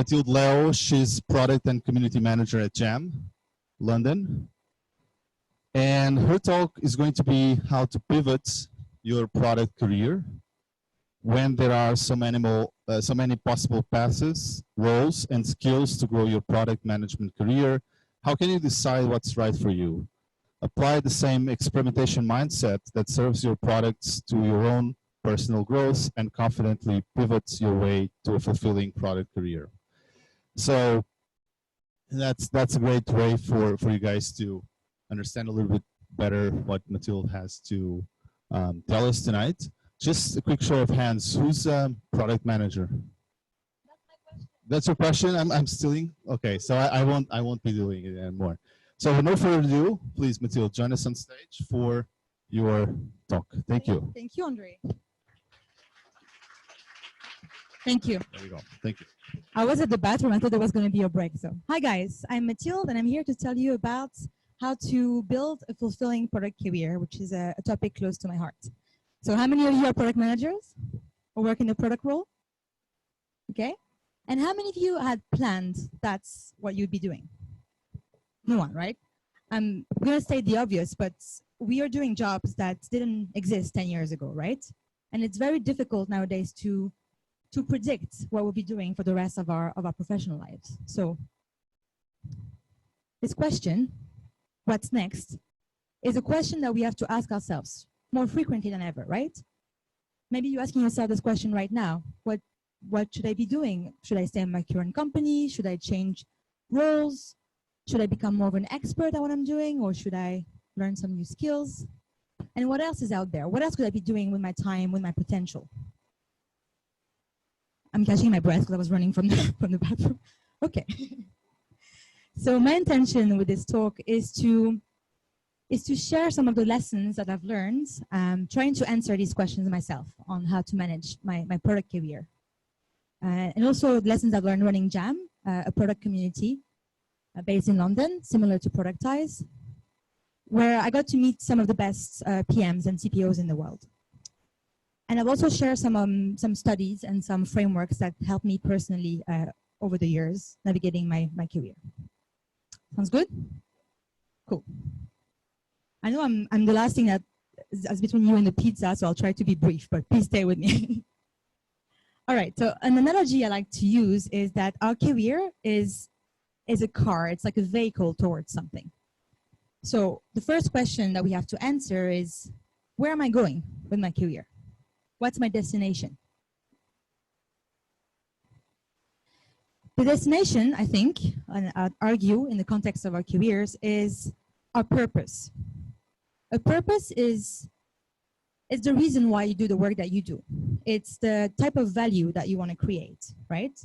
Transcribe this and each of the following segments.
Mathilde Leo. She's product and community manager at Jam, London. And her talk is going to be how to pivot your product career when there are so many possible paths, roles, and skills to grow your product management career. How can you decide what's right for you? Apply the same experimentation mindset that serves your products to your own personal growth and confidently pivots your way to a fulfilling product career. So that's a great way for you guys to understand a little bit better what Mathilde has to tell us tonight. Just a quick show of hands. Who's a product manager? That's my question. That's your question? I'm stealing? Okay, so I won't be doing it anymore. So with no further ado, please, Mathilde, join us on stage for your talk. Thank you. Thank you, Andre. Thank you. There we go. Thank you. I was at the bathroom. I thought there was going to be a break. So, hi guys, I'm Mathilde, and I'm here to tell you about how to build a fulfilling product career, which is a topic close to my heart. So, how many of you are product managers or work in a product role? Okay. And how many of you had planned that's what you'd be doing? No one, right? I'm going to state the obvious, but we are doing jobs that didn't exist 10 years ago, right? And it's very difficult nowadays to predict what we'll be doing for the rest of our professional lives. So this question, what's next, is a question that we have to ask ourselves more frequently than ever, right? Maybe you're asking yourself this question right now. What should I be doing? Should I stay in my current company? Should I change roles? Should I become more of an expert at what I'm doing, or should I learn some new skills? And what else is out there? What else could I be doing with my time, with my potential? I'm catching my breath because I was running from the bathroom. Okay. So my intention with this talk is to share some of the lessons that I've learned, trying to answer these questions myself on how to manage my product career. And also lessons I've learned running Jam, a product community based in London, similar to Productized, where I got to meet some of the best PMs and CPOs in the world. And I've also shared some studies and some frameworks that helped me personally over the years navigating my career. Sounds good? Cool. I know I'm the last thing that's between you and the pizza, so I'll try to be brief, but please stay with me. All right, so an analogy I like to use is that our career is a car. It's like a vehicle towards something. So the first question that we have to answer is, where am I going with my career? What's my destination? The destination, I think, and I'd argue in the context of our careers, is our purpose. A purpose is the reason why you do the work that you do. It's the type of value that you want to create, right?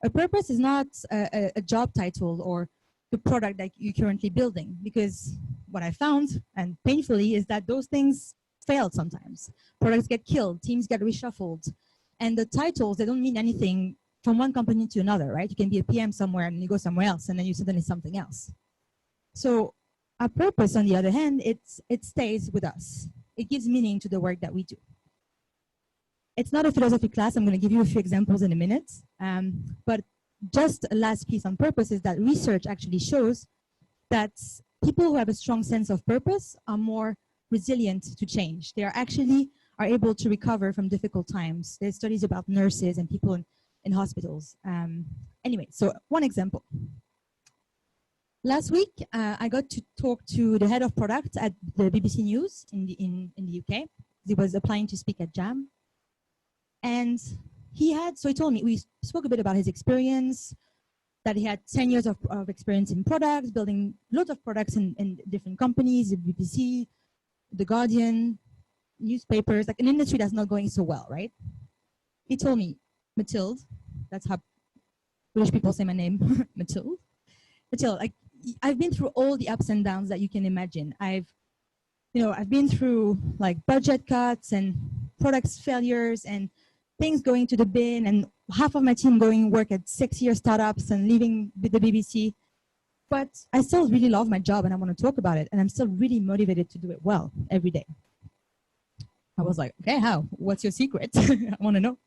A purpose is not a job title or the product that you're currently building, because what I found, and painfully, is that those things fail sometimes. Products get killed, teams get reshuffled, and the titles, they don't mean anything from one company to another, right? You can be a PM somewhere and you go somewhere else and then you suddenly something else. So our purpose, on the other hand, it stays with us. It gives meaning to the work that we do. It's not a philosophy class. I'm going to give you a few examples in a minute. But just a last piece on purpose is that research actually shows that people who have a strong sense of purpose are more resilient to change. They are able to recover from difficult times. There's studies about nurses and people in hospitals. Anyway, so one example. Last week, I got to talk to the head of product at the BBC News in the UK. He was applying to speak at Jam. And he told me, we spoke a bit about his experience, that he had 10 years of experience in products, building lots of products in different companies, the BBC, The Guardian, newspapers, like an industry that's not going so well, right? He told me, Mathilde, that's how British people say my name, Mathilde. Mathilde, like, I've been through all the ups and downs that you can imagine. I've been through like budget cuts and products failures and things going to the bin, and half of my team going work at 6-year startups and leaving with the BBC. But I still really love my job and I want to talk about it, and I'm still really motivated to do it well every day. I was like, okay, how? What's your secret? I want to know.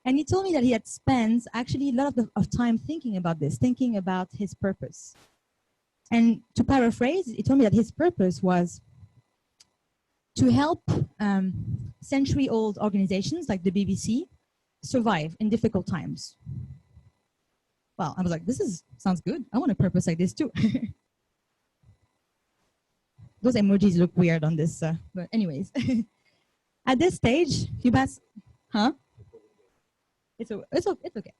And he told me that he had spent actually a lot of time thinking about this, thinking about his purpose. And to paraphrase, he told me that his purpose was to help century-old organizations like the BBC survive in difficult times. Well, I was like, sounds good. I want a purpose like this too. Those emojis look weird on this, but anyways. At this stage, you pass, huh? It's okay.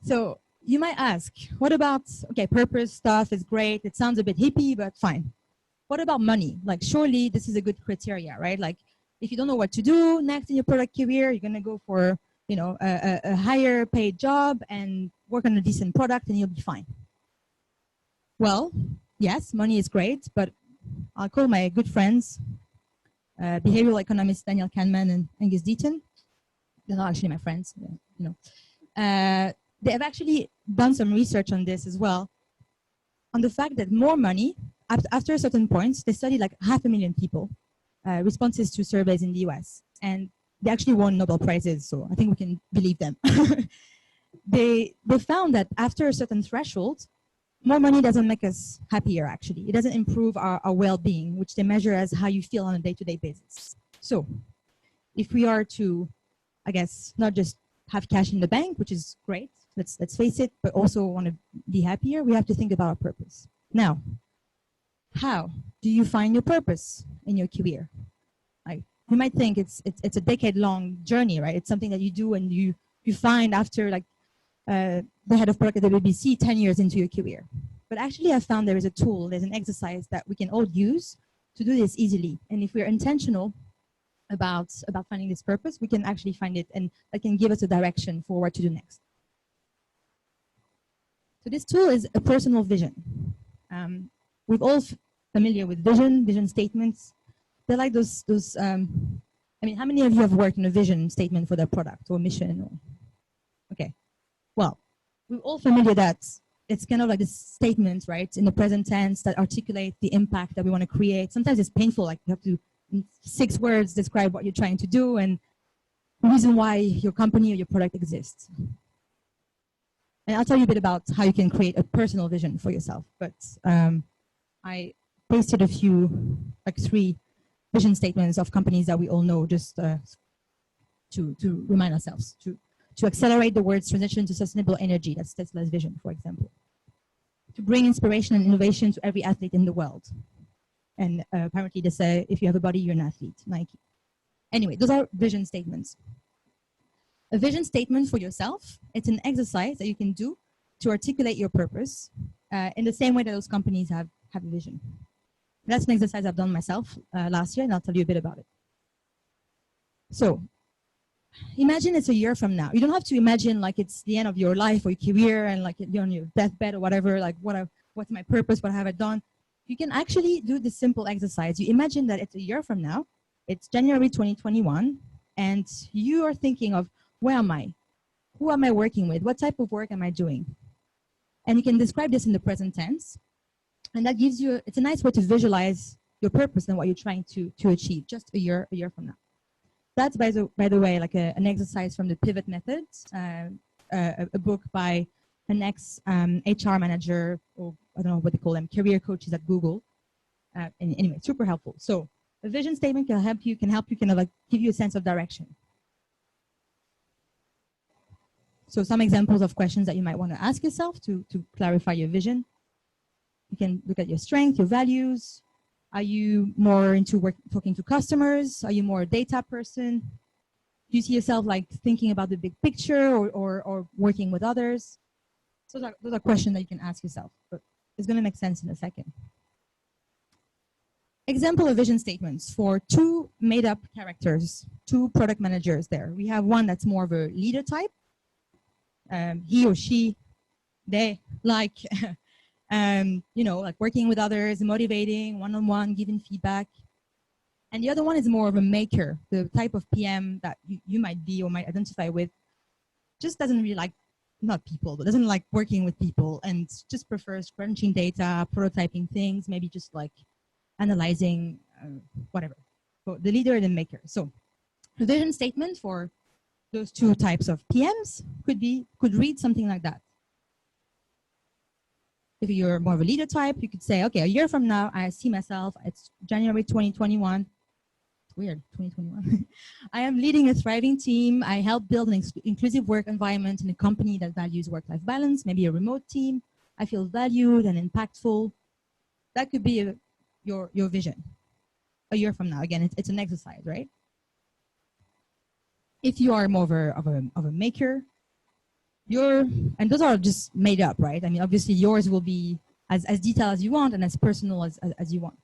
So you might ask, what about, okay, purpose stuff is great. It sounds a bit hippie, but fine. What about money? Like, surely this is a good criteria, right? Like, if you don't know what to do next in your product career, you're gonna go for, you know, a higher paid job and work on a decent product and you'll be fine. Well, yes, money is great, but I'll call my good friends, behavioral economists Daniel Kahneman and Kandis O'Brien. They're not actually my friends, you know. They have actually done some research on this as well, on the fact that more money, after a certain point, they studied like 500,000 people, responses to surveys in the US, and they actually won Nobel Prizes, so I think we can believe them. They found that after a certain threshold, more money doesn't make us happier, actually. It doesn't improve our well-being, which they measure as how you feel on a day-to-day basis. So if we are to, I guess, not just have cash in the bank, which is great, let's face it, but also want to be happier, we have to think about our purpose. Now, how do you find your purpose in your career? You might think it's a decade-long journey, right? It's something that you do and you find after like the head of product at the BBC 10 years into your career. But actually I found there is a tool, there's an exercise that we can all use to do this easily. And if we're intentional about finding this purpose, we can actually find it, and that can give us a direction for what to do next. So this tool is a personal vision. We're all familiar with vision statements. They're like those I mean, how many of you have worked on a vision statement for their product or mission? Or, okay, well, we're all familiar that it's kind of like this statement, right, in the present tense that articulate the impact that we want to create. Sometimes it's painful, like you have to, in 6 words, describe what you're trying to do and the reason why your company or your product exists. And I'll tell you a bit about how you can create a personal vision for yourself. But I pasted a few, like 3 vision statements of companies that we all know, just to remind ourselves, to accelerate the world's transition to sustainable energy. That's Tesla's vision, for example. To bring inspiration and innovation to every athlete in the world. And apparently they say, if you have a body, you're an athlete, Nike. Anyway, those are vision statements. A vision statement for yourself, it's an exercise that you can do to articulate your purpose in the same way that those companies have a vision. That's an exercise I've done myself last year, and I'll tell you a bit about it. So imagine it's a year from now. You don't have to imagine like it's the end of your life or your career and like you're on your deathbed or whatever, like what's my purpose, what have I done? You can actually do this simple exercise. You imagine that it's a year from now, it's January 2021, and you are thinking of, where am I? Who am I working with? What type of work am I doing? And you can describe this in the present tense. And that gives you, it's a nice way to visualize your purpose and what you're trying to achieve just a year from now. That's, by the way, like an exercise from the Pivot Method, a book by an ex-HR manager, or I don't know what they call them, career coaches at Google. Anyway, super helpful. So a vision statement can help you kind of like give you a sense of direction. So some examples of questions that you might want to ask yourself to clarify your vision. You can look at your strengths, your values. Are you more into talking to customers? Are you more a data person? Do you see yourself like thinking about the big picture or working with others? So those are questions that you can ask yourself, but it's going to make sense in a second. Example of vision statements for 2 made-up characters, 2 product managers there. We have one that's more of a leader type. He or she, they like, you know, like working with others, motivating, one-on-one, giving feedback. And the other one is more of a maker, the type of PM that you might be or might identify with, just doesn't really like, not people, but doesn't like working with people and just prefers crunching data, prototyping things, maybe just like analyzing, whatever. So the leader and the maker. So the vision statement for those two types of PMs could read something like that. If you're more of a leader type, you could say, okay, a year from now, I see myself, it's January 2021. Weird, 2021. I am leading a thriving team. I help build an inclusive work environment in a company that values work-life balance, maybe a remote team. I feel valued and impactful. That could be your vision a year from now. Again, it's an exercise, right? If you are more of a maker, and those are just made up, right? I mean, obviously yours will be as detailed as you want and as personal as you want.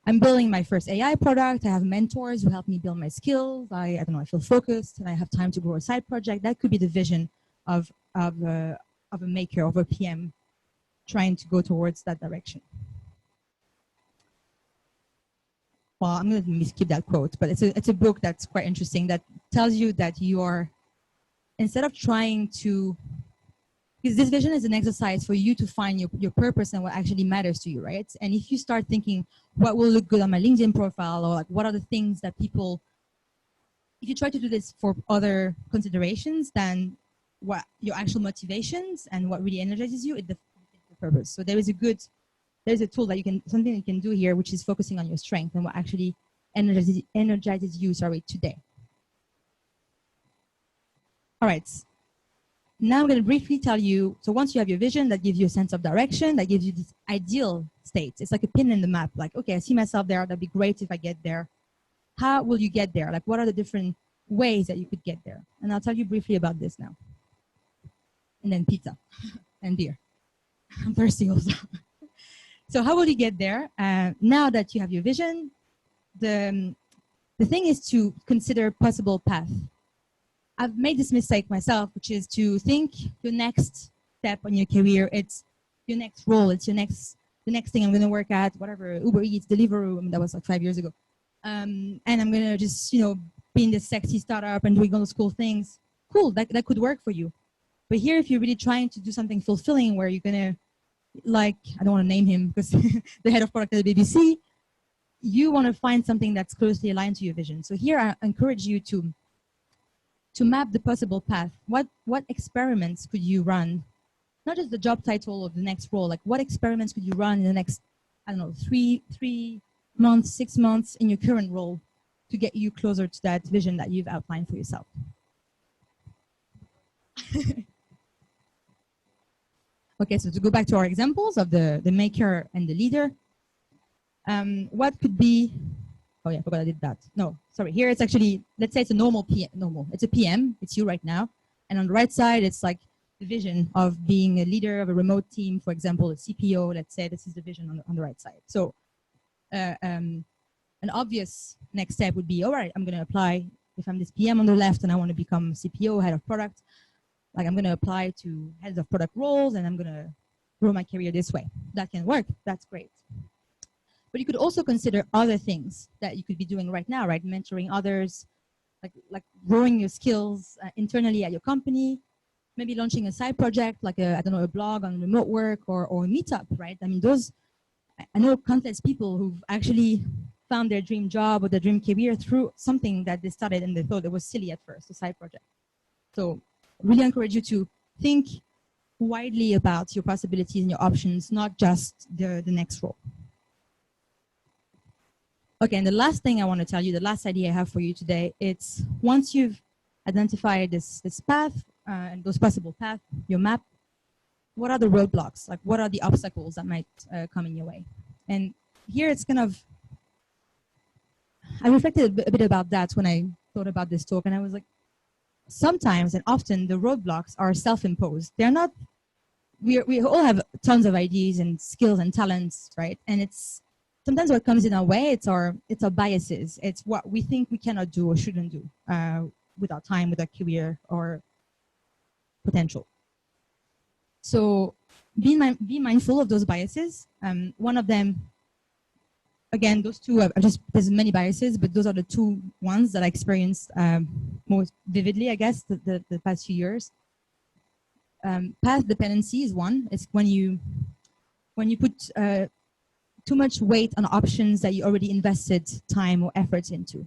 I'm building my first AI product. I have mentors who help me build my skills. I don't know, I feel focused and I have time to grow a side project. That could be the vision of a maker, of a PM trying to go towards that direction. Well, I'm going to skip that quote, but it's a book that's quite interesting that tells you that you are, instead of trying to, because this vision is an exercise for you to find your purpose and what actually matters to you, right? And if you start thinking, what will look good on my LinkedIn profile, or like what are the things that people, if you try to do this for other considerations than what your actual motivations and what really energizes you, it defeats the purpose. So there's a tool that something you can do here, which is focusing on your strength and what actually energizes you, today. All right. Now I'm going to briefly tell you, so once you have your vision, that gives you a sense of direction, that gives you this ideal state. It's like a pin in the map, like, okay, I see myself there, that'd be great if I get there. How will you get there? Like, what are the different ways that you could get there? And I'll tell you briefly about this now. And then pizza and beer. I'm thirsty also. So how will you get there? Now that you have your vision, the thing is to consider possible path. I've made this mistake myself, which is to think your next step on your career, it's your next role, it's the next thing I'm going to work at, whatever, Uber Eats, Deliveroo. I mean, that was like 5 years ago. And I'm going to just, be in this sexy startup and doing all those cool things. Cool, that could work for you. But here, if you're really trying to do something fulfilling where you're going to, like, I don't want to name him because the head of product at the BBC, you want to find something that's closely aligned to your vision. So here, I encourage you to map the possible path. What experiments could you run? Not just the job title of the next role, like what experiments could you run in the next, I don't know, 3 months, 6 months in your current role to get you closer to that vision that you've outlined for yourself. Okay, so to go back to our examples of the maker and the leader, what could be, oh yeah, I forgot I did that. No, sorry, here it's actually, let's say it's a normal PM, it's a PM, it's you right now. And on the right side, it's like the vision of being a leader of a remote team, for example, a CPO, let's say this is the vision on the right side. So an obvious next step would be, all right, I'm gonna apply, if I'm this PM on the left and I wanna become CPO, head of product, like I'm gonna apply to heads of product roles and I'm gonna grow my career this way. That can work, that's great. But you could also consider other things that you could be doing right now, right? Mentoring others, like growing your skills internally at your company, maybe launching a side project, like a blog on remote work or a meetup, right? I mean, I know countless people who've actually found their dream job or their dream career through something that they started and they thought it was silly at first, a side project. So really encourage you to think widely about your possibilities and your options, not just the next role. Okay, and the last thing I want to tell you, the last idea I have for you today, it's once you've identified this path and those possible paths, your map, what are the roadblocks? Like what are the obstacles that might come in your way? And here it's kind of, I reflected a bit about that when I thought about this talk, and I was like, sometimes and often the roadblocks are self-imposed. They're not, we all have tons of ideas and skills and talents, right? And it's, sometimes what comes in our way, it's our biases. It's what we think we cannot do or shouldn't do with our time, with our career or potential. So be mindful of those biases. One of them, again, those two, there's many biases, but those are the two ones that I experienced most vividly, I guess, the past few years. Path dependency is one. It's when you put too much weight on options that you already invested time or effort into.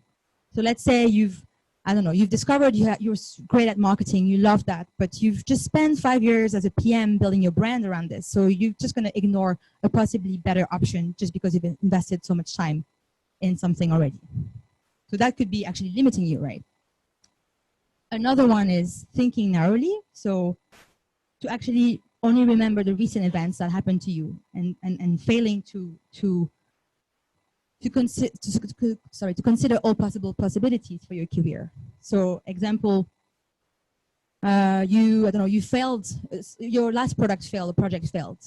So let's say you've I don't know, you've discovered you're great at marketing, you love that, but you've just spent 5 years as a PM building your brand around this. So you're just going to ignore a possibly better option just because you've invested so much time in something already. So that could be actually limiting you, right? Another one is thinking narrowly. So to actually only remember the recent events that happened to you and failing to consider all possible possibilities for your career. So example, you failed, your last product failed, the project failed.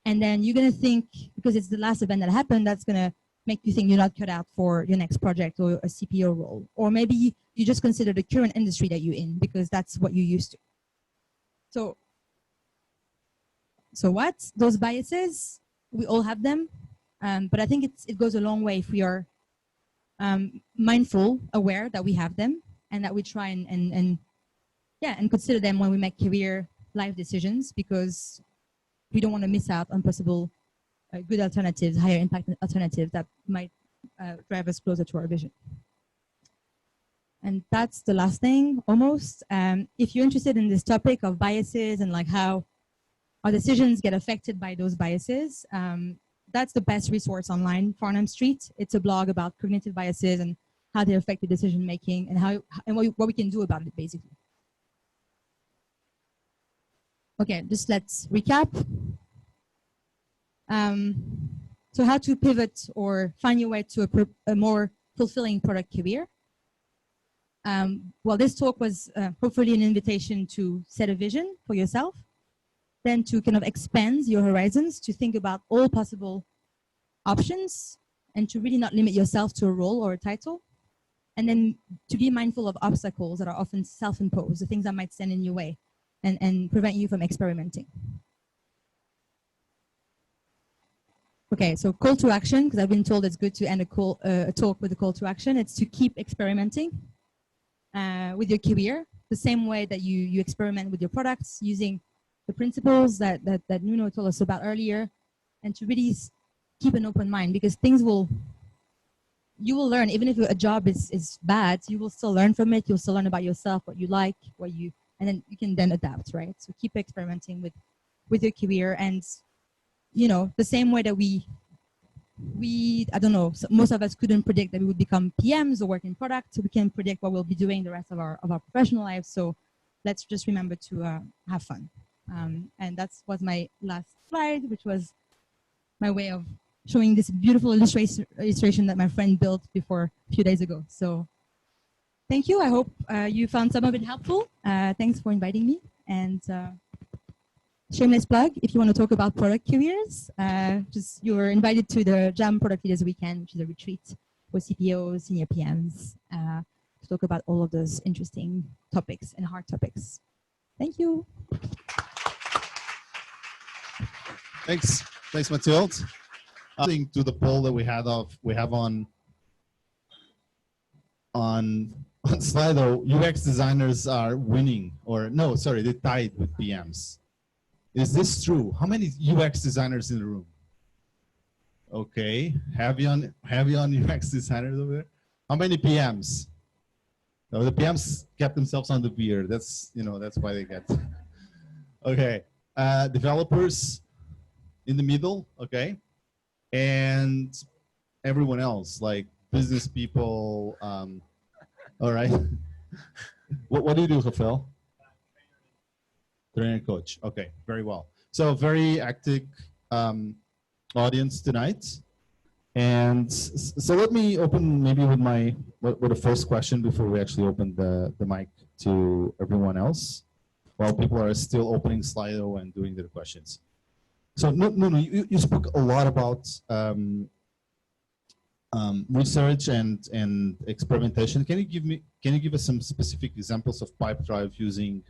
And then you're gonna think, because it's the last event that happened, that's gonna make you think you're not cut out for your next project or a CPO role. Or maybe you just consider the current industry that you're in because that's what you're used to. So what? Those biases, we all have them. But I think it goes a long way if we are mindful, aware that we have them, and that we try and consider them when we make career life decisions, because we don't want to miss out on possible good alternatives, higher impact alternatives that might drive us closer to our vision. And that's the last thing, almost. If you're interested in this topic of biases and like how our decisions get affected by those biases, that's the best resource online, Farnham Street. It's a blog about cognitive biases and how they affect the decision making and what we can do about it, basically. Okay, just let's recap. So how to pivot or find your way to a more fulfilling product career. Well, this talk was hopefully an invitation to set a vision for yourself, then to kind of expand your horizons, to think about all possible options, and to really not limit yourself to a role or a title, and then to be mindful of obstacles that are often self-imposed, the things that might stand in your way and prevent you from experimenting. Okay, so call to action, because I've been told it's good to end a talk with a call to action. It's to keep experimenting with your career, the same way that you experiment with your products, using the principles that Nuno told us about earlier, and to really keep an open mind, because you will learn. Even if a job is bad, you will still learn from it. You'll still learn about yourself, what you like, and then you can then adapt, right? So keep experimenting with your career, and the same way that we I don't know, so most of us couldn't predict that we would become PMs or work in product, so we can predict what we'll be doing the rest of our professional lives. So let's just remember to have fun. And that was my last slide, which was my way of showing this beautiful illustration that my friend built before a few days ago. So thank you. I hope you found some of it helpful. Thanks for inviting me. And shameless plug, if you want to talk about product careers, you're invited to the Jam Product Leaders Weekend, which is a retreat for CPOs, senior PMs, to talk about all of those interesting topics and hard topics. Thank you. Thanks, Mathilde. Adding to the poll that we have on Slido, UX designers are winning, or no, sorry, they tied with PMs. Is this true? How many UX designers in the room? Okay, heavy on UX designers over there. How many PMs? No, the PMs kept themselves on the beer. That's why they get. Okay, developers in the middle. Okay, and everyone else like business people. All right. What do you do, Rafael? Trainer coach. Okay, very well. So very active audience tonight. And so let me open maybe with the first question before we actually open the mic to everyone else, while people are still opening Slido and doing their questions. So no, you spoke a lot about research and experimentation. Can you give us some specific examples of Pipedrive using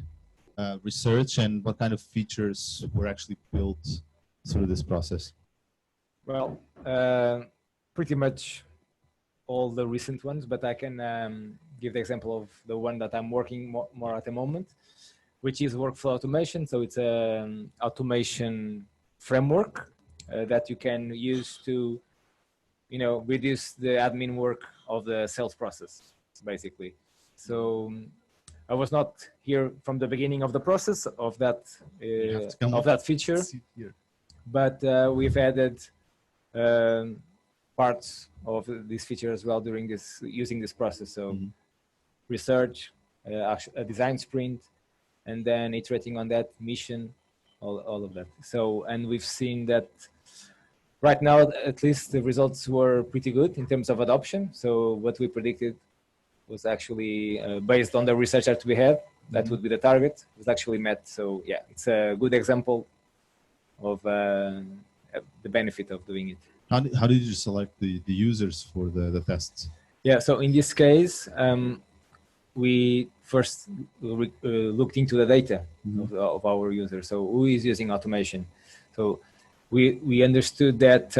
research, and what kind of features were actually built through this process? Well, pretty much all the recent ones, but I can give the example of the one that I'm working more at the moment, which is workflow automation. So it's an automation framework that you can use to, reduce the admin work of the sales process, basically. So I was not here from the beginning of the process of that feature, but we've added parts of this feature as well during this using this process. So research, a design sprint, and then iterating on that mission, all of that. So, and we've seen that right now, at least the results were pretty good in terms of adoption. So what we predicted was actually based on the research that we had, that would be the target, was actually met. So yeah, it's a good example of the benefit of doing it. How did you select the users for the tests? Yeah, so in this case, we first looked into the data of our users. So who is using automation? So we understood that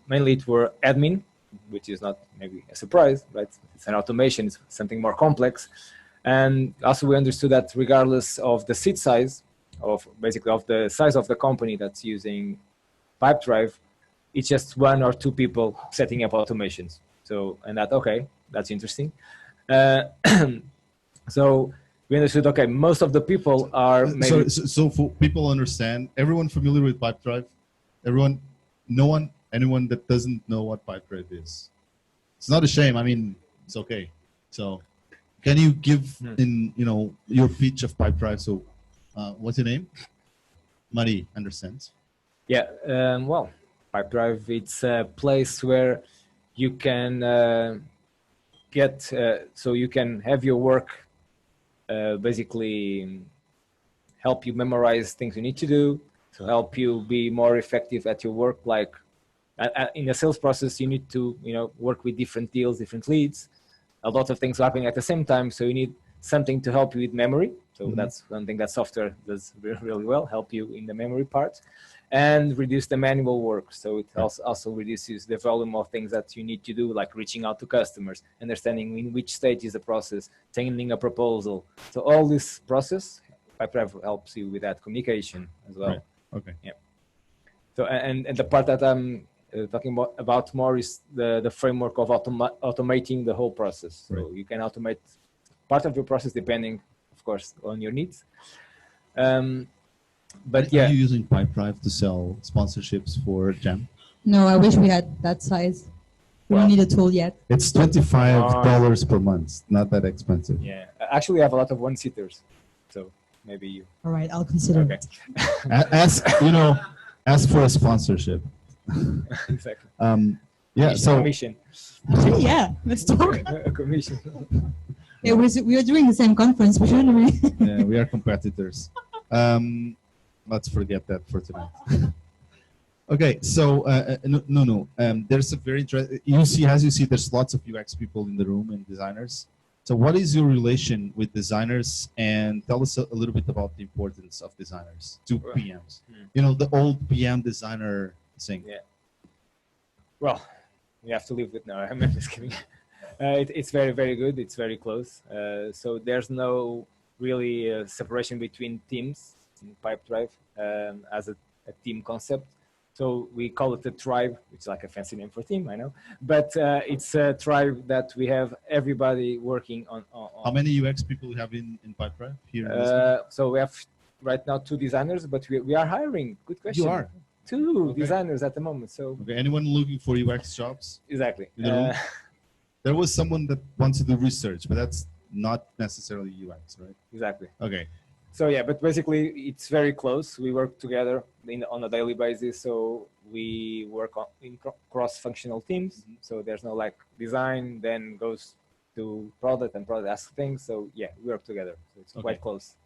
mainly it were admin, which is not maybe a surprise, right? It's an automation, it's something more complex. And also we understood that regardless of the seat size, of basically of the size of the company that's using Pipedrive, it's just one or two people setting up automations. So, and that, okay, that's interesting. So we understood, okay, most of the people are maybe... So for people understand, everyone familiar with Pipedrive? Anyone that doesn't know what Pipedrive is? It's not a shame, I mean, it's okay. So can you give in, your pitch of Pipedrive? So what's your name? Marie understands. Yeah, well, Pipedrive, it's a place where you can so you can have your work basically help you memorize things you need to do, to help you be more effective at your work. Like in a sales process, you need to work with different deals, different leads, a lot of things happening at the same time. So you need something to help you with memory. So that's one thing that software does really well, help you in the memory part, and reduce the manual work. So it also reduces the volume of things that you need to do, like reaching out to customers, understanding in which stage is the process, sending a proposal. So all this process, Pipedrive helps you with that communication as well. Right. Okay. Yeah. So and the part that I'm talking about more is the framework of automating the whole process. So you can automate part of your process depending, of course, on your needs. But yeah. Are you using Pipedrive to sell sponsorships for Jam? No, I wish we had that size. We don't need a tool yet. It's $25 per month. Not that expensive. Yeah. Actually, I have a lot of one-seaters. So maybe you. All right, I'll consider it. Ask for a sponsorship. Exactly. Yeah. So commission. Yeah, let's talk. A commission. Yeah, we are doing the same conference, but shouldn't we? Yeah, we are competitors. Let's forget that for tonight. Okay, so there's a very interesting. As you see, there's lots of UX people in the room and designers. So, what is your relation with designers? And tell us a little bit about the importance of designers to PMs. The old PM designer thing. Yeah. Well, you have to live with. No, I'm just kidding. It's very, very good. It's very close. So there's no really separation between teams in Pipedrive as a team concept. So we call it a tribe, which is like a fancy name for team, I know. But it's a tribe that we have everybody working on. How many UX people you have in Pipedrive here? So we have right now 2 designers, but we are hiring. Good question. You are? 2 designers at the moment. So anyone looking for UX jobs? Exactly. There was someone that wants to do research, but that's not necessarily UX, right? Exactly. Okay. So yeah, but basically it's very close. We work together on a daily basis. So we work in cross-functional teams. So there's no like design, then goes to product and product asks things. So yeah, we work together. So it's quite close.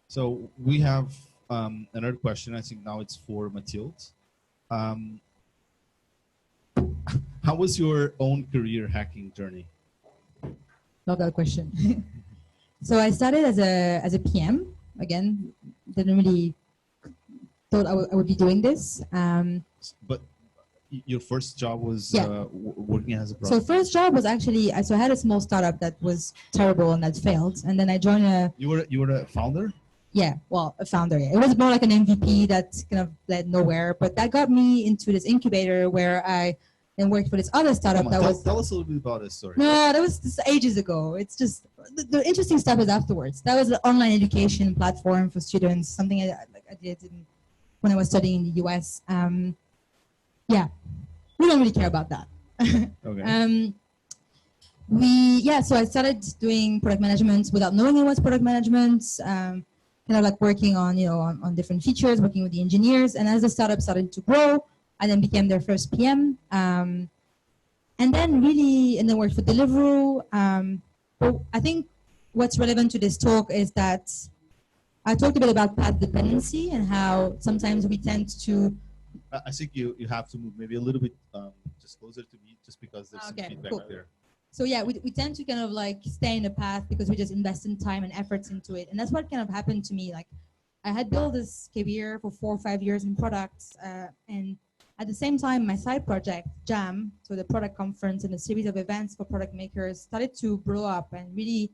So we have another question. I think now it's for Mathilde. How was your own career hacking journey? Love that question. So I started as a PM. Again, didn't really thought I would be doing this. But your first job was working as a product. So first job was actually, so I had a small startup that was terrible and that failed, and then I joined a. You were a founder? Yeah, well, a founder. Yeah. It was more like an MVP that kind of led nowhere, but that got me into this incubator where I and worked for this other startup that was. Tell us a little bit about this story. No, that was just ages ago. It's just the interesting stuff is afterwards. That was an online education platform for students, something I did when I was studying in the US. Yeah, we don't really care about that. Okay. So I started doing product management without knowing it was product management. Kind of like working on, on different features, working with the engineers. And as the startup started to grow, I then became their first PM. And then worked for Deliveroo. But I think what's relevant to this talk is that I talked a bit about path dependency and how sometimes we tend to. I think you have to move maybe a little bit just closer to me, just because there's some feedback there. So yeah, we tend to kind of like stay in the path because we just invest in time and efforts into it. And that's what kind of happened to me. Like I had built this career for 4 or 5 years in products. And at the same time, my side project, Jam, so the product conference and a series of events for product makers started to blow up and really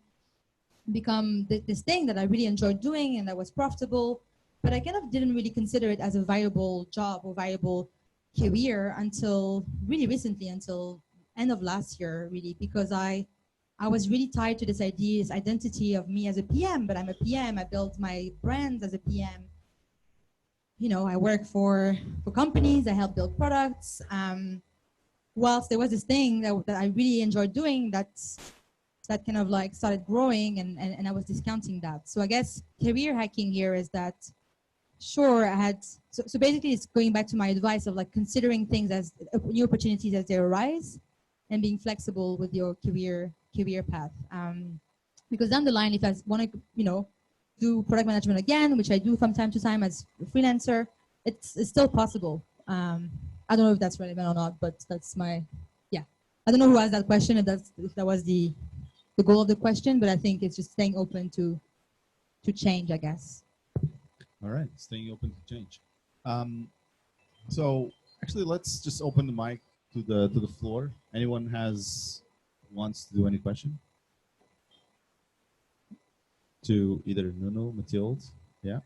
become this thing that I really enjoyed doing and that was profitable. But I kind of didn't really consider it as a viable job or viable career until really recently, until end of last year, really, because I was really tied to this idea, this identity of me as a PM, but I'm a PM. I built my brands as a PM. I work for companies. I help build products. Whilst there was this thing that I really enjoyed doing, that kind of like started growing, and I was discounting that. So I guess career hacking here is that, sure, I had, so basically it's going back to my advice of like considering things as new opportunities as they arise, and being flexible with your career path. Because down the line, if I want to, do product management again, which I do from time to time as a freelancer, it's still possible. I don't know if that's relevant or not, but that's my, I don't know who asked that question, if that was the goal of the question, but I think it's just staying open to change, I guess. All right, staying open to change. So actually, let's just open the mic to the floor. Anyone wants to do any question? To either Nuno, Mathilde, yeah,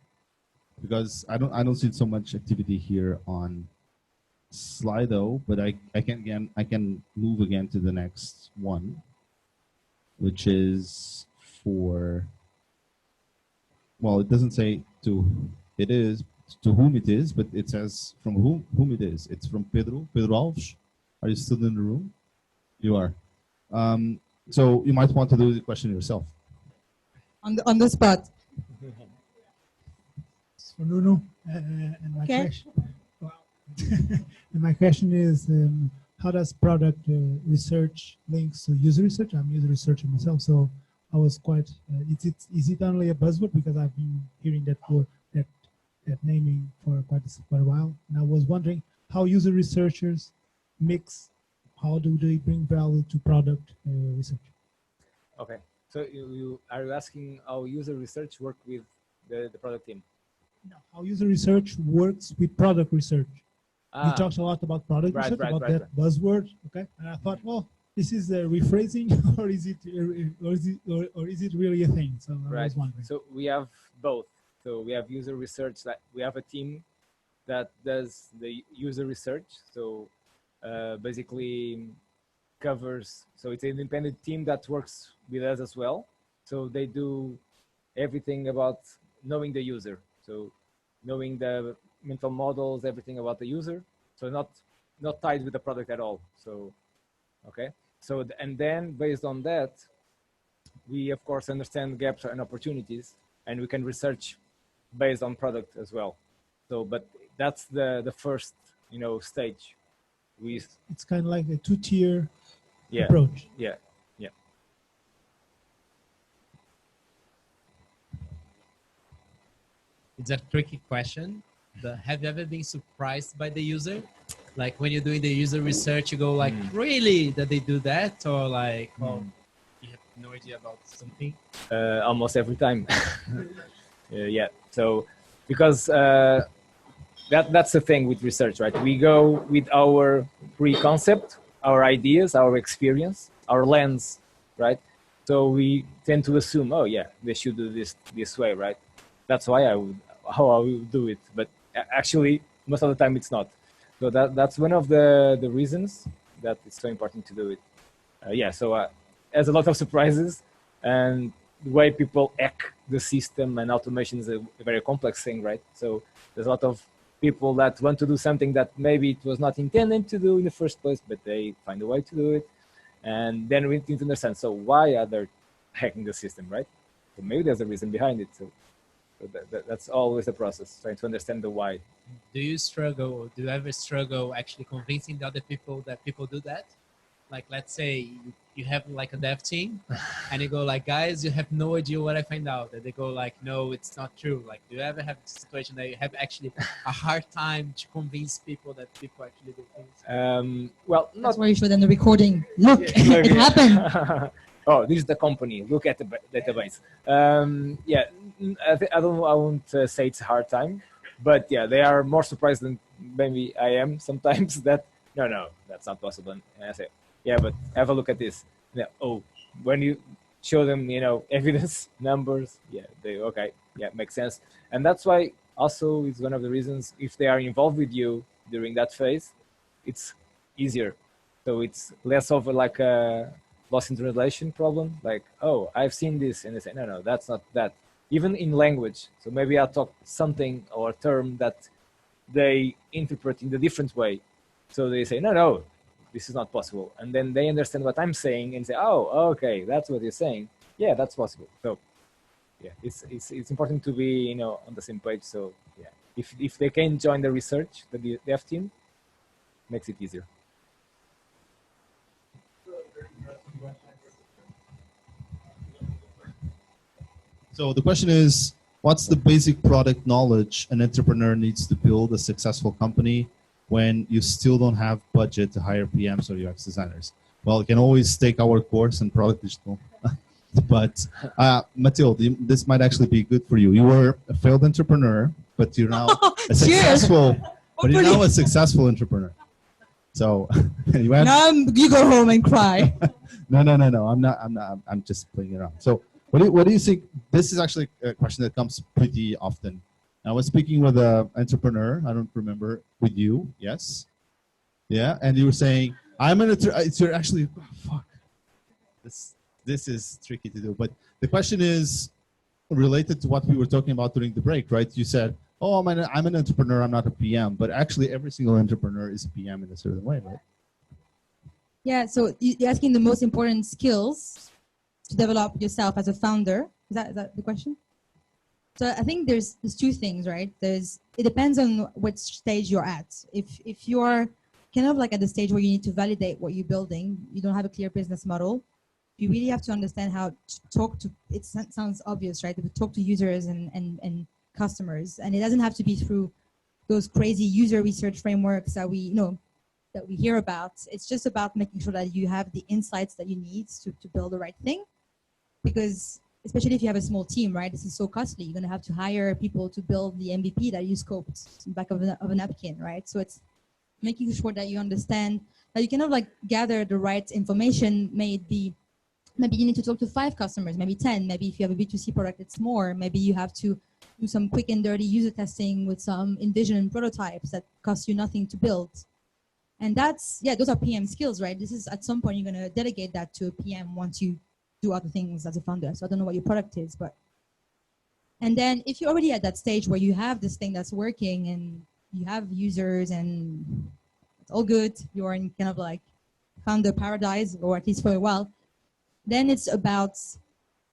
because I don't see so much activity here on Slido, but I can move again to the next one, which is for, well, it doesn't say to whom it is, but it says from whom it is. It's from Pedro Alves. Are you still in the room? You are. So you might want to do the question yourself. On the spot. So Nuno, and my question. Wow. And my question is, how does product research links to user research? I'm user researcher myself, so I was quite. Is it only a buzzword, because I've been hearing that naming for quite a while, and I was wondering how user researchers mix. How do they bring value to product research? Okay. So are you asking how user research work with the product team? No, how user research works with product research. We talked a lot about product research, that buzzword. Okay, and I thought, well, this is a rephrasing, or is it really a thing? So I was wondering. So we have both. So we have user research. That we have a team that does the user research. So basically covers. So it's an independent team that works with us as well. So they do everything about knowing the user. So knowing the mental models, everything about the user. So not tied with the product at all. So, okay. So, and then based on that, we of course understand gaps and opportunities, and we can research based on product as well. So, but that's the first, stage. It's kind of like a two-tier approach. Yeah. It's a tricky question. Have you ever been surprised by the user? Like when you're doing the user research, you go like, really, that they do that? Or like, oh, you have no idea about something? Almost every time. Yeah. So because that's the thing with research, right? We go with our pre-concept, our ideas, our experience, our lens, right? So we tend to assume, oh yeah, they should do this way, right? That's why how I would do it. But actually, most of the time it's not. So that's one of the reasons. that it's so important to do it. Yeah, so there's a lot of surprises, and the way people hack the system and automation is a very complex thing, right? So there's a lot of people that want to do something that maybe it was not intended to do in the first place, but they find a way to do it. And then we need to understand, so why are they hacking the system, right? So maybe there's a reason behind it. So that's always the process, trying to understand the why. Do you struggle, or do you ever struggle actually convincing the other people that people do that? Like, let's say you have like a dev team and you go like, guys, you have no idea what I find out. And they go like, no, it's not true. Like, do you ever have a situation that you have actually a hard time to convince people that people actually do things? Well, That's why you show them the recording. Look, it happened. Oh, this is the company. Look at the database. Yeah, I won't say it's a hard time, but yeah, they are more surprised than maybe I am sometimes that, no, that's not possible. And I say, yeah, but have a look at this. Yeah, oh, when you show them, evidence, numbers, yeah, okay, yeah, makes sense. And that's why also it's one of the reasons if they are involved with you during that phase, it's easier. So it's less of like a lost in translation problem. Like, oh, I've seen this, and they say, no, that's not that. Even in language. So maybe I'll talk something or a term that they interpret in a different way. So they say, no, this is not possible. And then they understand what I'm saying and say, oh, okay, that's what you're saying. Yeah, that's possible. So yeah, it's important to be, on the same page. So yeah, if they can join the research, the dev team, makes it easier. So the question is, what's the basic product knowledge an entrepreneur needs to build a successful company when you still don't have budget to hire PMs or UX designers? Well, you can always take our course in product digital. But Mathilde, this might actually be good for you. You were a failed entrepreneur, but you're now a successful. But you're now a successful entrepreneur. So you have. Now you go home and cry. No. I'm not. I'm just playing around. So what do you think? This is actually a question that comes pretty often. I was speaking with an entrepreneur. I don't remember with you. Yes. Yeah, and you were saying, "I'm an entrepreneur." You're actually, oh, fuck. This is tricky to do. But the question is related to what we were talking about during the break, right? You said, "Oh, I'm an entrepreneur. I'm not a PM." But actually, every single entrepreneur is a PM in a certain way, right? Yeah. So you're asking the most important skills to develop yourself as a founder. Is that the question? So I think there's two things, right? It depends on what stage you're at. If you're kind of like at the stage where you need to validate what you're building, you don't have a clear business model, you really have to understand how to talk to, it sounds obvious, right? To talk to users and customers. And it doesn't have to be through those crazy user research frameworks that we hear about. It's just about making sure that you have the insights that you need to build the right thing. Because especially if you have a small team, right? This is so costly. You're going to have to hire people to build the MVP that you scoped in the back of a napkin, right? So it's making sure that you understand that you kind of like gather the right information. Maybe you need to talk to 5 customers, maybe 10. Maybe if you have a B2C product, it's more. Maybe you have to do some quick and dirty user testing with some InVision prototypes that cost you nothing to build. And those are PM skills, right? This is at some point you're going to delegate that to a PM once you do other things as a founder. So I don't know what your product is, and then if you're already at that stage where you have this thing that's working and you have users and it's all good, you're in kind of like founder paradise, or at least for a while, then it's about,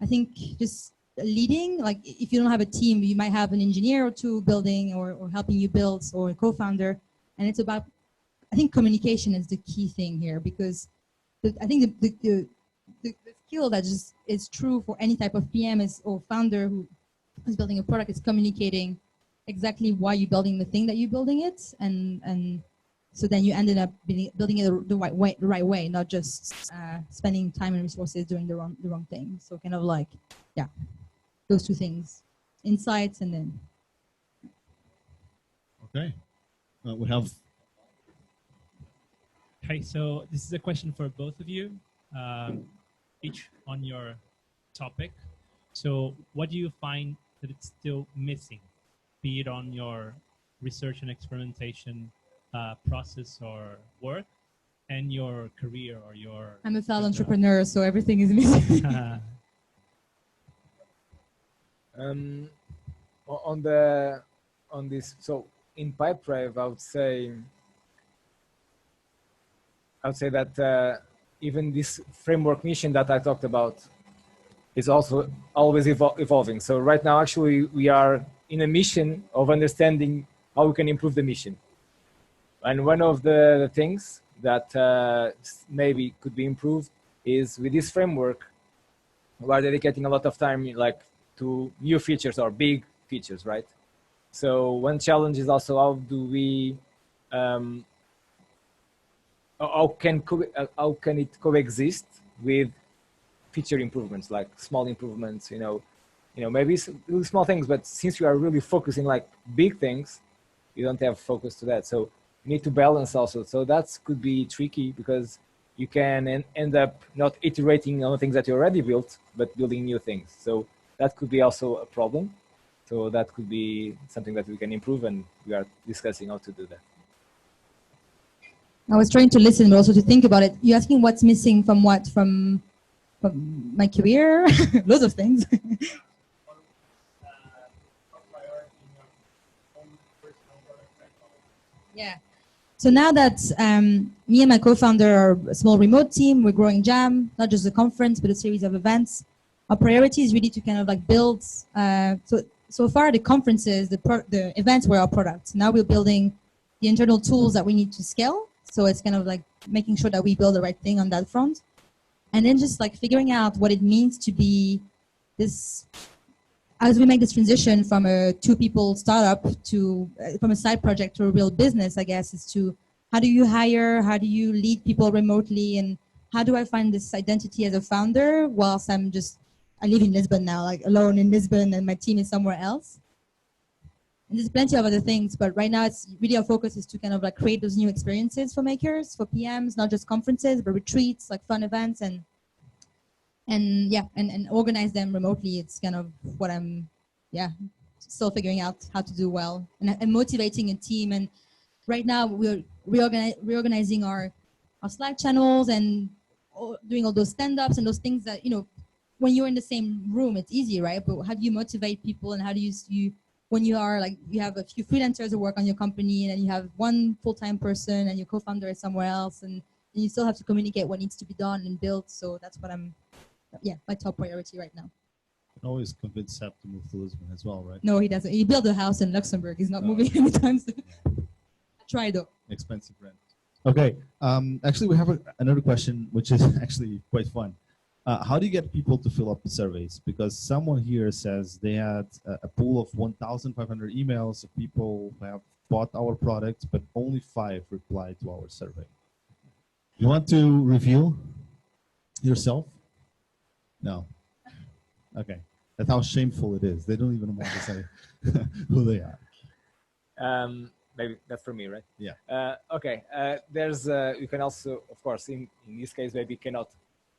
I think, just leading. Like if you don't have a team, you might have an engineer or two building or helping you build, or a co-founder. And it's about, I think communication is the key thing here, because I think the skill that just is true for any type of PM or founder who is building a product is communicating exactly why you're building the thing that you're building it, and so then you ended up building it the right way, not just spending time and resources doing the wrong thing. So kind of like, yeah, those two things, insights and then. Okay, we have. Hey, so this is a question for both of you, each on your topic. So what do you find that it's still missing, be it on your research and experimentation process or work? and your career or your... I'm a failed entrepreneur, so everything is missing. On this, so in Pipedrive, I would say that even this framework mission that I talked about is also always evolving. So right now, actually, we are in a mission of understanding how we can improve the mission. And one of the things that maybe could be improved is with this framework, we are dedicating a lot of time like to new features or big features, right? So one challenge is also how do we, how can it coexist with feature improvements, like small improvements, maybe small things, but since you are really focusing like big things, you don't have focus to that. So you need to balance also. So that could be tricky because you can end up not iterating on things that you already built, but building new things. So that could be also a problem. So that could be something that we can improve, and we are discussing how to do that. I was trying to listen, but also to think about it. You're asking what's missing from what? From my career? Loads of things. Yeah. So now that me and my co-founder are a small remote team, we're growing Jam, not just a conference, but a series of events. Our priority is really to kind of like build. So far, the conferences, the events were our products. Now we're building the internal tools that we need to scale. So it's kind of like making sure that we build the right thing on that front. And then just like figuring out what it means to be this, as we make this transition from a 2-people startup to, from a side project to a real business, I guess, is to how do you hire, how do you lead people remotely, and how do I find this identity as a founder whilst I live in Lisbon now, like alone in Lisbon, and my team is somewhere else. And there's plenty of other things, but right now it's really our focus is to kind of like create those new experiences for makers, for PMs, not just conferences, but retreats, like fun events, and organize them remotely. It's kind of what I'm, still figuring out how to do well, and motivating a team. And right now we're reorganizing our Slack channels and doing all those stand-ups and those things that, when you're in the same room, it's easy, right? But how do you motivate people, and how do you when you are like, you have a few freelancers who work on your company, and then you have one full-time person, and your co-founder is somewhere else, and you still have to communicate what needs to be done and built. So that's what my top priority right now. You can always convince Seb to move to Lisbon as well, right? No, he doesn't. He built a house in Luxembourg. He's not moving anytime soon. Try though. Expensive rent. Okay. Actually, we have another question, which is actually quite fun. How do you get people to fill up the surveys? Because someone here says they had a pool of 1,500 emails of people who have bought our product, but only 5 replied to our survey. You want to reveal yourself? No. Okay. That's how shameful it is. They don't even want to say who they are. Maybe that's for me, right? Yeah. Okay. There's you can also, of course, in this case, maybe cannot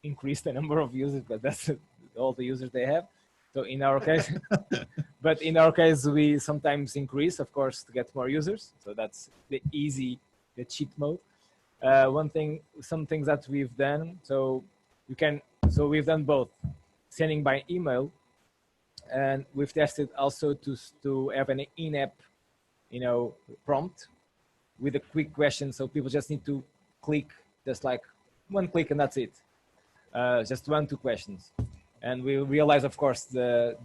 increase the number of users, but that's all the users they have. So in our case, but in our case, we sometimes increase, of course, to get more users. So that's the cheat mode. Some things that we've done. So we've done both, sending by email, and we've tested also to have an in-app, prompt with a quick question. So people just need to click, just like one click, and that's it. Just 1-2 questions, and we realize, of course, the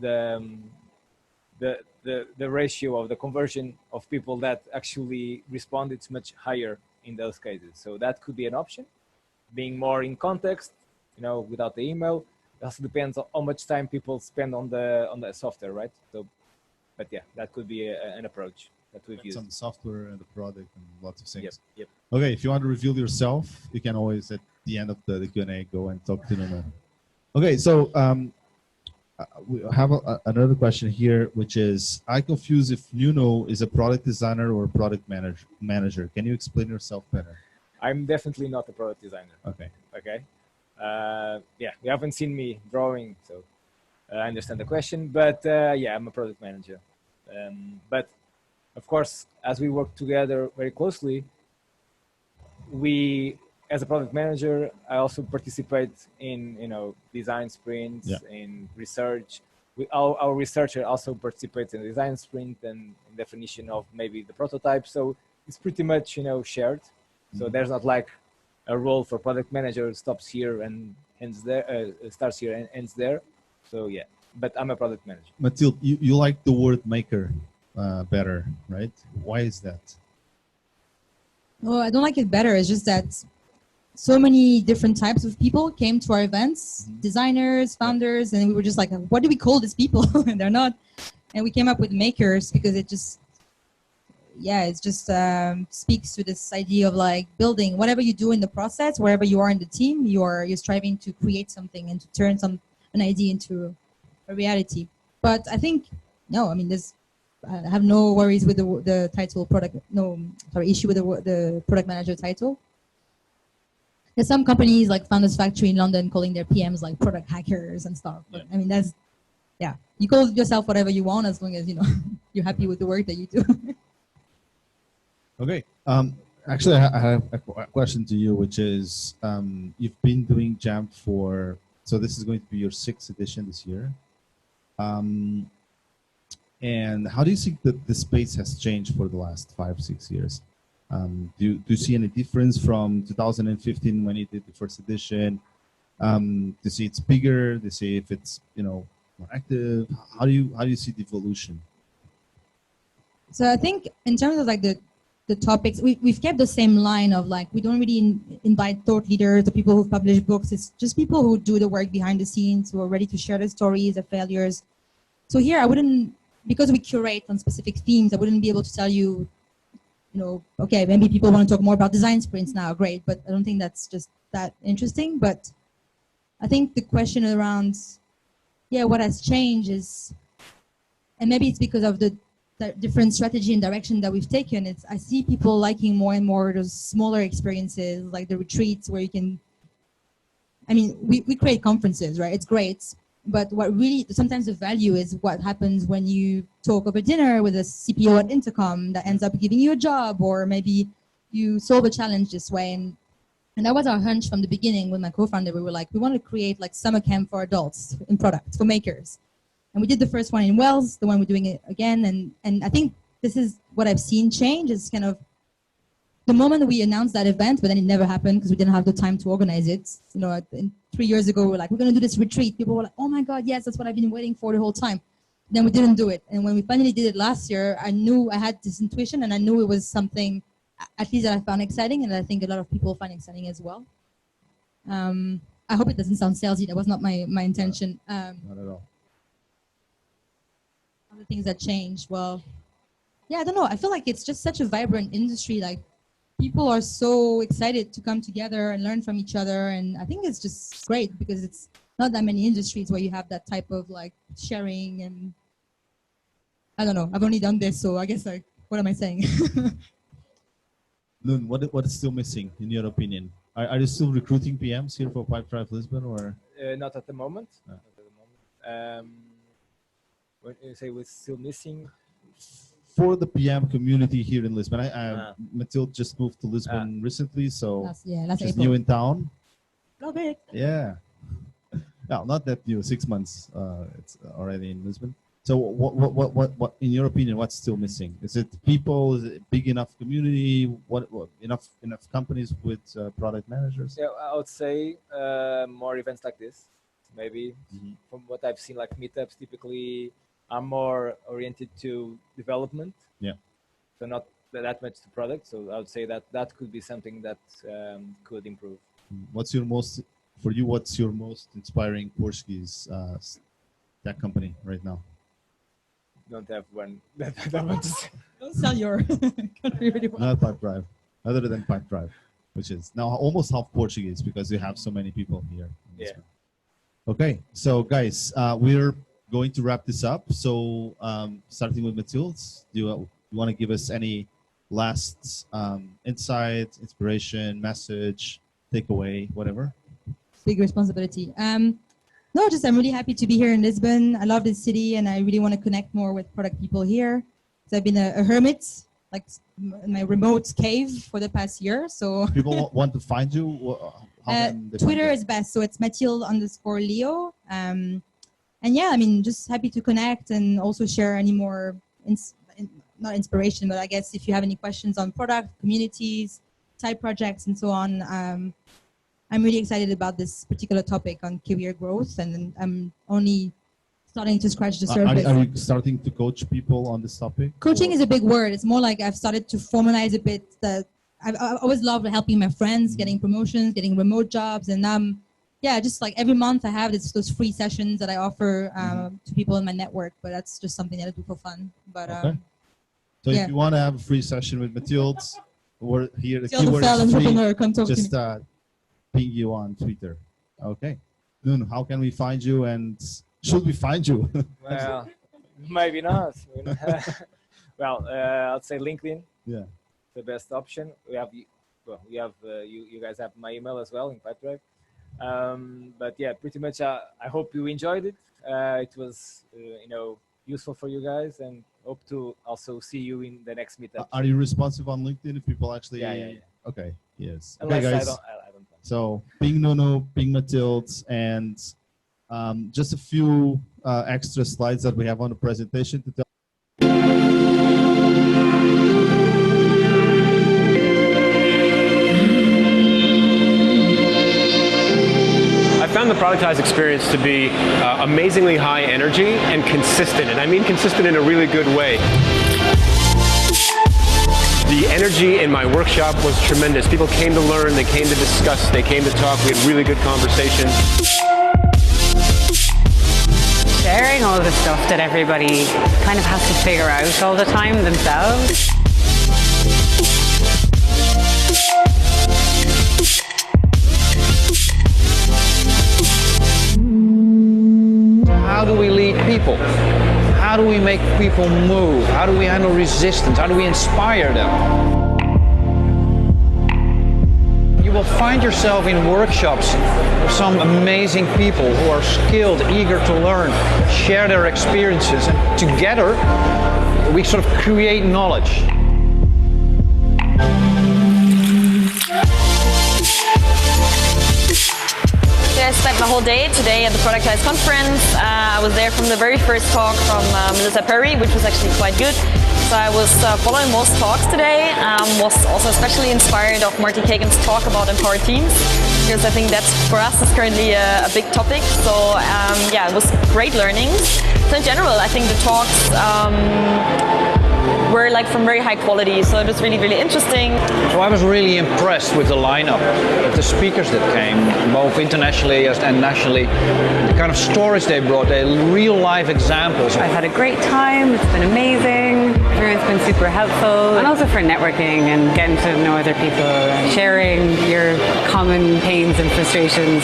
ratio of the conversion of people that actually respond, it's much higher in those cases. So that could be an option, being more in context, without the email. It also depends on how much time people spend on the software, right? So, but yeah, that could be an approach that we've used. On the software and the product and lots of things. Yep. Okay, if you want to reveal yourself, you can always at the end of the Q&A go and talk to Nuno. Okay, so we have another question here, which is, I confuse if Nuno is a product designer or a product manager. Can you explain yourself better? I'm definitely not a product designer. Okay. Okay. Yeah, you haven't seen me drawing, so I understand the question. But yeah, I'm a product manager. But of course, as we work together very closely, we as a product manager, I also participate in, you know, design sprints, in research. Our researcher also participates in design sprint and in definition of maybe the prototype. So it's pretty much, you know, shared. So there's not like a role for product manager stops here and ends there, starts here and ends there. So yeah, but I'm a product manager. Mathilde, you like the word maker better, right? Why is that? Well, I don't like it better. It's just that so many different types of people came to our events, designers, founders, and we were just like, what do we call these people? And they're not. And we came up with makers because it just, it just speaks to this idea of like building whatever you do in the process, wherever you are in the team, you're striving to create something and to turn an idea into a reality. But I think, no, I mean, I have no worries with the title issue with the product manager title. There's some companies like Founders Factory in London calling their PMs like product hackers and stuff. But I mean, you call yourself whatever you want as long as, you know, you're happy with the work that you do. Okay. Actually, I have a question to you, which is, you've been doing Jam so this is going to be your 6th edition this year. And how do you think that the space has changed for the last 5-6 years? Do you see any difference from 2015 when you did the first edition? Do you see it's bigger? Do you see if it's, you know, more active? How do you see the evolution? So I think in terms of like the topics, we've kept the same line of like, we don't really invite thought leaders or people who publish books. It's just people who do the work behind the scenes, who are ready to share their stories, their failures. So here I wouldn't, because we curate on specific themes, I wouldn't be able to tell you, you know, okay, maybe people want to talk more about design sprints now, great, but I don't think that's just that interesting. But I think the question around, what has changed is, and maybe it's because of the different strategy and direction that we've taken, I see people liking more and more those smaller experiences, like the retreats where you can, I mean, we create conferences, right? It's great. But what really, sometimes the value is what happens when you talk over dinner with a CPO at Intercom that ends up giving you a job, or maybe you solve a challenge this way. And that was our hunch from the beginning with my co-founder. We were like, we want to create like summer camp for adults in product, for makers. And we did the first one in Wales, the one we're doing it again. And I think this is what I've seen change is kind of the moment that we announced that event, but then it never happened because we didn't have the time to organize it. You know, 3 years ago, we were like, we're going to do this retreat. People were like, oh my God, yes, that's what I've been waiting for the whole time. Then we didn't do it. And when we finally did it last year, I knew I had this intuition and I knew it was something at least that I found exciting and I think a lot of people find exciting as well. I hope it doesn't sound salesy. That was not my intention. Not at all. Other things that changed, well, I don't know. I feel like it's just such a vibrant industry. Like, people are so excited to come together and learn from each other. And I think it's just great because it's not that many industries where you have that type of like sharing. And I don't know, I've only done this. So I guess like, what am I saying? Loon, what is still missing in your opinion? Are you still recruiting PMs here for Pipedrive Lisbon or? Not at the moment. No. Not at the moment. When you say what's still missing? For the PM community here in Lisbon, Mathilde just moved to Lisbon recently, so last she's April. new in town. Love it. Yeah. No, not that new. 6 months. It's already in Lisbon. So, what, in your opinion, what's still missing? Is it people? Is it big enough community? What enough companies with product managers? Yeah, I would say more events like this. Maybe from what I've seen, like meetups typically are more oriented to development. Yeah. So not that much to product. So I would say that could be something that could improve. What's your most inspiring Portuguese tech company right now? Don't have one that I want to say. Don't sell your country really well. Not Pipedrive, other than Pipedrive, which is now almost half Portuguese because you have so many people here. Yeah. Okay, so guys, we're going to wrap this up. So starting with Mathilde, do you want to give us any last insight, inspiration, message, takeaway, whatever? Big responsibility. No, just I'm really happy to be here in Lisbon. I love this city and I really want to connect more with product people here. So I've been a hermit like my remote cave for the past year. So people want to find you. How can they Twitter find is best. So it's Mathilde_Leo. And yeah, I mean, just happy to connect and also share any more, not inspiration, but I guess if you have any questions on product, communities, side projects, and so on. I'm really excited about this particular topic on career growth, and I'm only starting to scratch the surface. Are you starting to coach people on this topic? Coaching is a big word. It's more like I've started to formalize a bit that I always loved helping my friends, getting promotions, getting remote jobs, and yeah, just like every month I have those free sessions that I offer to people in my network, but that's just something that I do for fun. But okay. So yeah. if you want to have a free session with Mathilde, we're here. The Mathilde keyword Fel, is entrepreneur, come talk just to me. ping you on Twitter. Okay. Nun, how can we find you, and should we find you? Well, maybe not. Well, I'd say LinkedIn. Yeah. The best option. You guys have my email as well in Pipedrive. But yeah, pretty much. I hope you enjoyed it. It was useful for you guys, and hope to also see you in the next meetup. Are you responsive on LinkedIn if people actually? Yeah. Okay. Yes. Unless okay, guys. I don't. So ping Nuno, ping Mathilde, and just a few extra slides that we have on the presentation to tell. I found the Productized experience to be amazingly high energy and consistent, and I mean consistent in a really good way. The energy in my workshop was tremendous. People came to learn, they came to discuss, they came to talk. We had really good conversations. Sharing all the stuff that everybody kind of has to figure out all the time themselves. How do we lead people? How do we make people move? How do we handle resistance? How do we inspire them? You will find yourself in workshops with some amazing people who are skilled, eager to learn, share their experiences, and together we sort of create knowledge. I spent my whole day today at the Productized conference. I was there from the very first talk from Melissa Perry, which was actually quite good. So I was following most talks today. Was also especially inspired of Marty Kagan's talk about empowered teams, because I think that's for us is currently a big topic. So yeah, it was great learnings. So in general, I think the talks were like from very high quality, so it was really, really interesting. So I was really impressed with the lineup of the speakers that came, both internationally and nationally. The kind of stories they brought, they're real life examples. I've had a great time, it's been amazing. Everyone's been super helpful, and also for networking and getting to know other people and sharing your common pains and frustrations.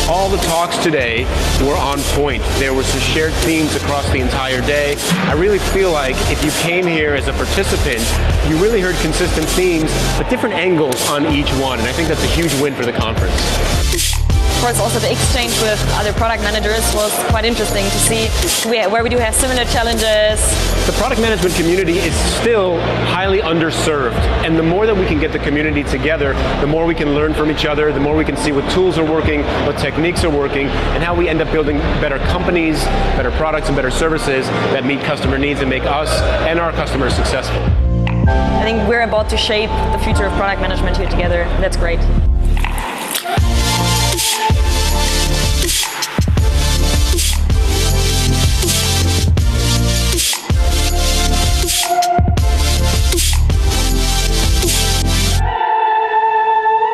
All the talks today were on point. There were some shared themes across the entire day. I really feel like if you came here as a participant, you really heard consistent themes, but different angles on each one, and I think that's a huge win for the conference. Of course, also the exchange with other product managers was quite interesting to see where we do have similar challenges. The product management community is still highly underserved, and the more that we can get the community together, the more we can learn from each other, the more we can see what tools are working, what techniques are working, and how we end up building better companies, better products, and better services that meet customer needs and make us and our customers successful. I think we're about to shape the future of product management here together. That's great.